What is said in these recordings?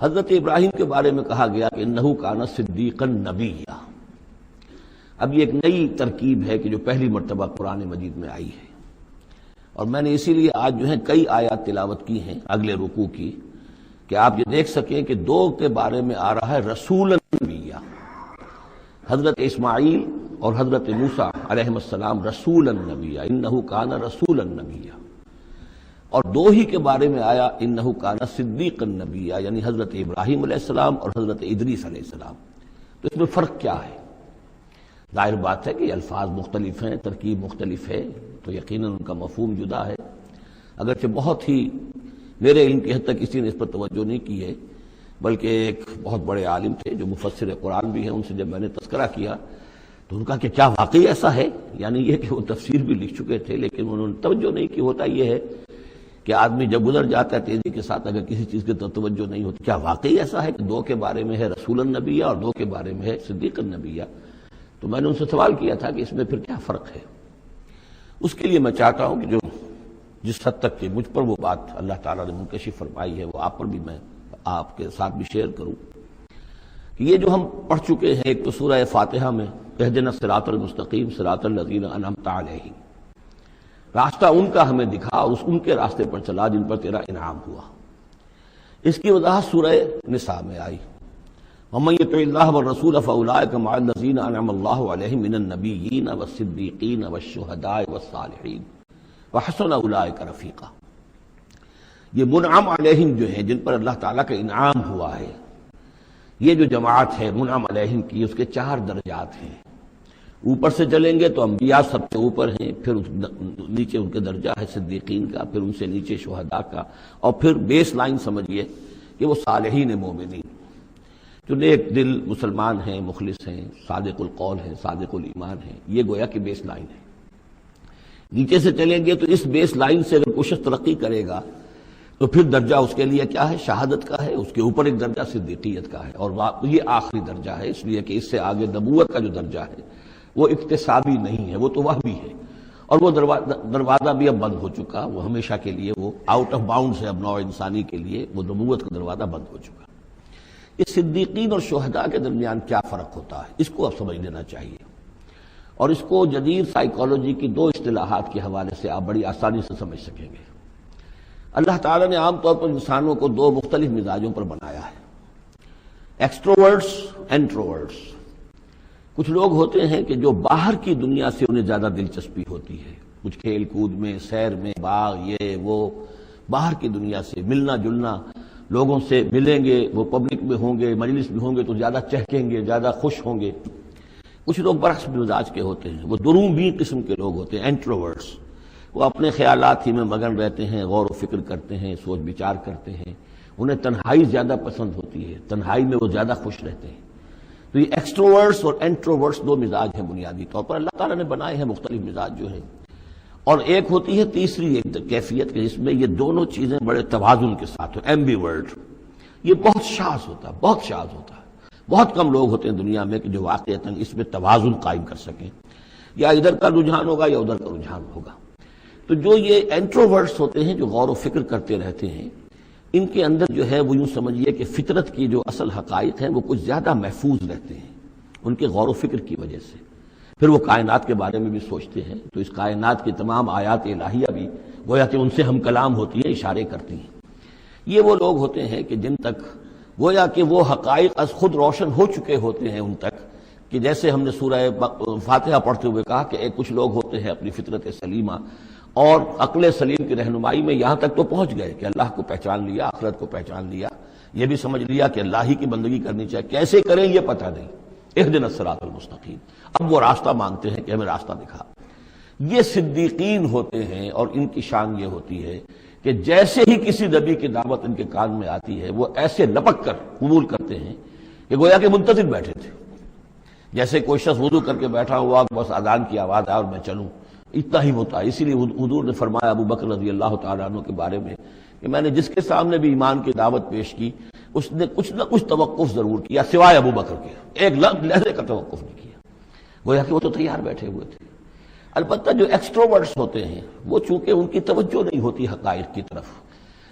حضرت ابراہیم کے بارے میں کہا گیا کہ انہ کان صدیقا نبیّا. اب یہ ایک نئی ترکیب ہے کہ جو پہلی مرتبہ قرآن مجید میں آئی ہے، اور میں نے اسی لیے آج جو ہے کئی آیات تلاوت کی ہیں اگلے رکوع کی، کہ آپ یہ دیکھ سکیں کہ دو کے بارے میں آ رہا ہے رسول نبیّا. حضرت اسماعیل اور حضرت موسیٰ علیہ السلام رسول النبیّا، انہ کان رسول النبیّا. اور دو ہی کے بارے میں آیا انہ کان صدیق النبیّا، یعنی حضرت ابراہیم علیہ السلام اور حضرت ادریس علیہ السلام. تو اس میں فرق کیا ہے؟ ظاہر بات ہے کہ الفاظ مختلف ہیں، ترکیب مختلف ہے، تو یقیناً ان کا مفہوم جدا ہے. اگرچہ بہت ہی میرے علم کی حد تک کسی نے اس پر توجہ نہیں کی ہے، بلکہ ایک بہت بڑے عالم تھے جو مفسر قرآن بھی ہیں، ان سے جب میں نے تذکرہ کیا تو ان کا کہ کیا واقعی ایسا ہے؟ یعنی یہ کہ وہ تفسیر بھی لکھ چکے تھے لیکن انہوں نے توجہ نہیں کی. ہوتا یہ ہے کہ آدمی جب گزر جاتا ہے تیزی کے ساتھ، اگر کسی چیز کی توجہ نہیں ہوتی، کیا واقعی ایسا ہے کہ دو کے بارے میں ہے رسول النبیّا اور دو کے بارے میں ہے صدیق النبیّا؟ تو میں نے ان سے سوال کیا تھا کہ اس میں پھر کیا فرق ہے. اس کے لیے میں چاہتا ہوں کہ جو جس حد تک کہ مجھ پر وہ بات اللہ تعالیٰ نے منکشف فرمائی ہے وہ آپ پر بھی میں آپ کے ساتھ بھی شیئر کروں. کہ یہ جو ہم پڑھ چکے ہیں، ایک تو سورہ فاتحہ میں اہدنا الصراط المستقیم صراط الذین انعمت علیہم، راستہ ان کا ہمیں دکھا اور ان کے راستے پر چلا جن پر تیرا انعام ہوا. اس کی وضاحت سورہ نساء میں آئی، وَمَن يُطِعِ اللَّهَ وَالرَّسُولَ فَأُولَٰئِكَ مَعَ الَّذِينَ أَنْعَمَ اللَّهُ عَلَيْهِم مِّنَ النَّبِيِّينَ وَالصِّدِّيقِينَ وَالشُّهَدَاءِ وَالصَّالِحِينَ وَحَسُنَ أُولَٰئِكَ رَفِيقًا. یہ منعم علیہم جو ہیں، جن پر اللہ تعالیٰ کا انعام ہوا ہے، یہ جو جماعت ہے منعم علیہم کی، اس کے 4 درجات ہیں. اوپر سے چلیں گے تو انبیاء سب سے اوپر ہیں، پھر نیچے ان کے درجہ ہے صدیقین کا، پھر ان سے نیچے شہداء کا، اور پھر بیس لائن سمجھیے کہ وہ صالحین مومنین جو نیک دل مسلمان ہیں، مخلص ہیں، صادق القول ہیں، صادق الایمان ہیں. یہ گویا کہ بیس لائن ہے. نیچے سے چلیں گے تو اس بیس لائن سے اگر کوشش ترقی کرے گا تو پھر درجہ اس کے لیے کیا ہے؟ شہادت کا ہے. اس کے اوپر ایک درجہ صدیقیت کا ہے، اور یہ آخری درجہ ہے، اس لیے کہ اس سے آگے نبوت کا جو درجہ ہے وہ اکتسابی نہیں ہے، وہ تو وحی ہے. اور وہ دروازہ بھی اب بند ہو چکا، وہ ہمیشہ کے لیے وہ آؤٹ آف باؤنڈز ہے اب نوع انسانی کے لیے، وہ نبوت کا دروازہ بند ہو چکا. اس صدیقین اور شہداء کے درمیان کیا فرق ہوتا ہے، اس کو اب سمجھ لینا چاہیے. اور اس کو جدید سائیکالوجی کی 2 اصطلاحات کے حوالے سے آپ بڑی آسانی سے سمجھ سکیں گے. اللہ تعالیٰ نے عام طور پر انسانوں کو 2 مختلف مزاجوں پر بنایا ہے، ایکسٹروورٹس، انٹروورٹس. کچھ لوگ ہوتے ہیں کہ جو باہر کی دنیا سے انہیں زیادہ دلچسپی ہوتی ہے، کچھ کھیل کود میں، سیر میں، باغ، یہ وہ، باہر کی دنیا سے ملنا جلنا، لوگوں سے ملیں گے، وہ پبلک میں ہوں گے، مجلس میں ہوں گے تو زیادہ چہکیں گے، زیادہ خوش ہوں گے. کچھ لوگ برعکس مزاج کے ہوتے ہیں، وہ درومبی قسم کے لوگ ہوتے ہیں، انٹروورٹس. وہ اپنے خیالات ہی میں مگن رہتے ہیں، غور و فکر کرتے ہیں، سوچ بچار کرتے ہیں. انہیں تنہائی زیادہ پسند ہوتی ہے، تنہائی میں وہ زیادہ خوش رہتے ہیں. تو یہ ایکسٹروورٹس اور انٹروورٹس 2 مزاج ہیں بنیادی طور پر، اللہ تعالیٰ نے بنائے ہیں مختلف مزاج جو ہیں. اور ایک ہوتی ہے تیسری ایک کیفیت کہ جس میں یہ دونوں چیزیں بڑے توازن کے ساتھ ہو، ایمبیورٹ. یہ بہت شاذ ہوتا ہے، بہت شاذ ہوتا ہے. بہت کم لوگ ہوتے ہیں دنیا میں کہ جو واقعتاً اس میں توازن قائم کر سکیں، یا ادھر کا رجحان ہوگا یا ادھر کا رجحان ہوگا. تو جو یہ انٹروورٹس ہوتے ہیں، جو غور و فکر کرتے رہتے ہیں، ان کے اندر جو ہے وہ یوں سمجھیے کہ فطرت کی جو اصل حقائق ہیں وہ کچھ زیادہ محفوظ رہتے ہیں ان کے غور و فکر کی وجہ سے. پھر وہ کائنات کے بارے میں بھی سوچتے ہیں، تو اس کائنات کی تمام آیات الہیہ بھی گویا کہ ان سے ہم کلام ہوتی ہیں، اشارے کرتی ہیں. یہ وہ لوگ ہوتے ہیں کہ جن تک گویا کہ وہ حقائق از خود روشن ہو چکے ہوتے ہیں ان تک، کہ جیسے ہم نے سورہ فاتحہ پڑھتے ہوئے کہا کہ کچھ لوگ ہوتے ہیں اپنی فطرت سلیمہ اور عقل سلیم کی رہنمائی میں یہاں تک تو پہنچ گئے کہ اللہ کو پہچان لیا، آخرت کو پہچان لیا، یہ بھی سمجھ لیا کہ اللہ ہی کی بندگی کرنی چاہیے، کیسے کریں یہ پتہ نہیں. اہدنا الصراط المستقیم، اب وہ راستہ مانگتے ہیں کہ ہمیں راستہ دکھا. یہ صدیقین ہوتے ہیں، اور ان کی شان یہ ہوتی ہے کہ جیسے ہی کسی نبی کی دعوت ان کے کان میں آتی ہے وہ ایسے لپک کر قبول کرتے ہیں کہ گویا کہ منتظر بیٹھے تھے. جیسے کوئی شخص وضو کر کے بیٹھا ہوا بس اذان کی آواز آئے اور میں چلوں، اتنا ہی ہوتا ہے. اسی لیے حضور نے فرمایا ابو بکر رضی اللہ تعالیٰ عنہ کے بارے میں کہ میں نے جس کے سامنے بھی ایمان کی دعوت پیش کی اس نے کچھ نہ کچھ توقف ضرور کیا سوائے ابو بکر کے، ایک لحظے کا توقف نہیں کیا، گویا کہ وہ تو تیار بیٹھے ہوئے تھے. البتہ جو ایکسٹروورٹس ہوتے ہیں وہ چونکہ ان کی توجہ نہیں ہوتی حقائق کی طرف،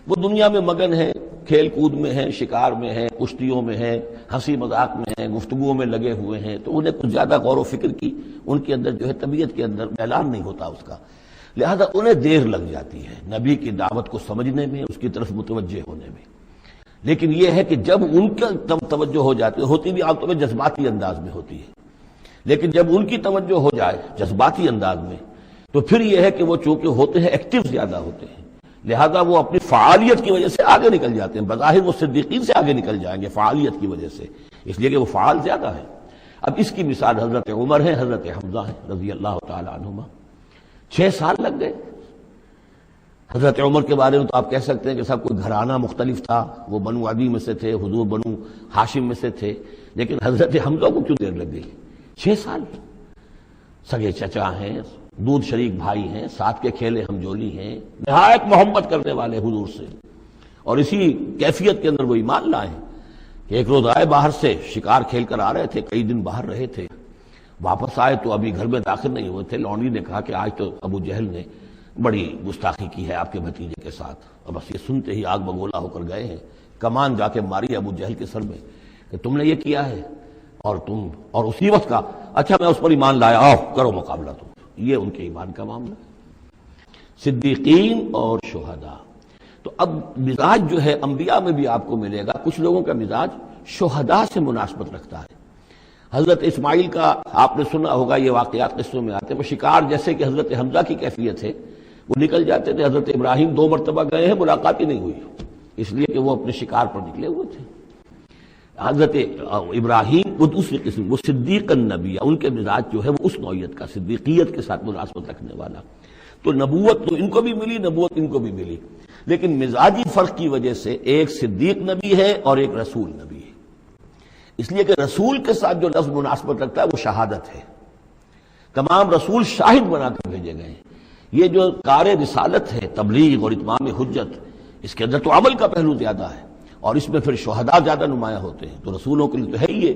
وہ دنیا میں مگن ہیں، کھیل کود میں ہیں، شکار میں ہیں، کشتیوں میں ہیں، ہنسی مذاق میں ہیں، گفتگو میں لگے ہوئے ہیں، تو انہیں کچھ زیادہ غور و فکر کی ان کے اندر جو ہے طبیعت کے اندر اعلان نہیں ہوتا اس کا، لہذا انہیں دیر لگ جاتی ہے نبی کی دعوت کو سمجھنے میں، اس کی طرف متوجہ ہونے میں۔ لیکن یہ ہے کہ جب ان کا توجہ ہو جاتی ہوتی بھی عام طور پہ جذباتی انداز میں ہوتی ہے، لیکن جب ان کی توجہ ہو جائے جذباتی انداز میں تو پھر یہ ہے کہ وہ چونکہ ہوتے ہیں ایکٹیو زیادہ ہوتے ہیں، لہذا وہ اپنی فعالیت کی وجہ سے آگے نکل جاتے ہیں، بظاہر وہ صدیقین سے آگے نکل جائیں گے فعالیت کی وجہ سے، اس لیے کہ وہ فعال زیادہ ہیں۔ اب اس کی مثال حضرت عمر ہے، حضرت حمزہ ہیں رضی اللہ تعالی عنہما، 6 سال لگ گئے۔ حضرت عمر کے بارے میں تو آپ کہہ سکتے ہیں کہ سب کوئی گھرانہ مختلف تھا، وہ بنو عدی میں سے تھے، حضور بنو ہاشم میں سے تھے، لیکن حضرت حمزہ کو کیوں دیر لگ گئی؟ 6 سال، سگے چچا ہیں، دودھ شریک بھائی ہیں، ساتھ کے کھیلے ہم جولی ہیں، نہایت محبت کرنے والے حضور سے، اور اسی کیفیت کے اندر وہ ایمان لائے کہ ایک روز آئے باہر سے، شکار کھیل کر آ رہے تھے، کئی دن باہر رہے تھے، واپس آئے تو ابھی گھر میں داخل نہیں ہوئے تھے، لونڈی نے کہا کہ آج تو ابو جہل نے بڑی گستاخی کی ہے آپ کے بھتیجے کے ساتھ، اور بس یہ سنتے ہی آگ بگولا ہو کر گئے ہیں، کمان جا کے ماری ابو جہل کے سر میں کہ تم نے یہ کیا ہے، اور اسی وقت کہا اچھا میں اس پر ایمان لایا، آؤ کرو مقابلہ تم۔ یہ ان کے ایمان کا معاملہ ہے۔ صدیقین اور شہداء، تو اب مزاج جو ہے انبیاء میں بھی آپ کو ملے گا، کچھ لوگوں کا مزاج شہداء سے مناسبت رکھتا ہے۔ حضرت اسماعیل کا آپ نے سنا ہوگا، یہ واقعات قصوں میں آتے ہیں، وہ شکار جیسے کہ حضرت حمزہ کی کیفیت ہے، وہ نکل جاتے تھے، حضرت ابراہیم 2 مرتبہ گئے ہیں، ملاقات ہی نہیں ہوئی، اس لیے کہ وہ اپنے شکار پر نکلے ہوئے تھے۔ حضرت ابراہیم وہ دوسری قسم، وہ صدیق النبی، ان کے مزاج جو ہے وہ اس نوعیت کا، صدیقیت کے ساتھ مناسبت رکھنے والا، تو نبوت تو ان کو بھی ملی، نبوت ان کو بھی ملی، لیکن مزاجی فرق کی وجہ سے ایک صدیق نبی ہے اور ایک رسول نبی ہے، اس لیے کہ رسول کے ساتھ جو لفظ مناسبت رکھتا ہے وہ شہادت ہے، تمام رسول شاہد بنا کر بھیجے گئے ہیں۔ یہ جو کار رسالت ہے، تبلیغ اور اتمام حجت، اس کے اندر تو عمل کا پہلو زیادہ ہے، اور اس میں پھر شہداء زیادہ نمایاں ہوتے ہیں، تو رسولوں کے لیے تو ہے ہی یہ،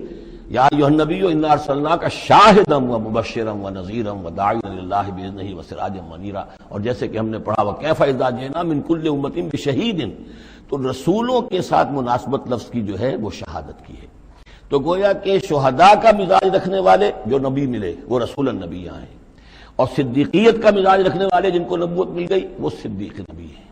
یا ایھا النبی انا ارسلناک شاہدا ومبشرا ونذیرا وداعیا الی اللہ باذنہ وسراجا منیرا، اور جیسے کہ ہم نے پڑھا وکیف اذا جئنا من کل امۃ بشہید، تو رسولوں کے ساتھ مناسبت لفظ کی جو ہے وہ شہادت کی ہے، تو گویا کہ شہداء کا مزاج رکھنے والے جو نبی ملے وہ رسول النبی ہیں، اور صدیقیت کا مزاج رکھنے والے جن کو نبوت مل گئی وہ صدیق نبی ہیں۔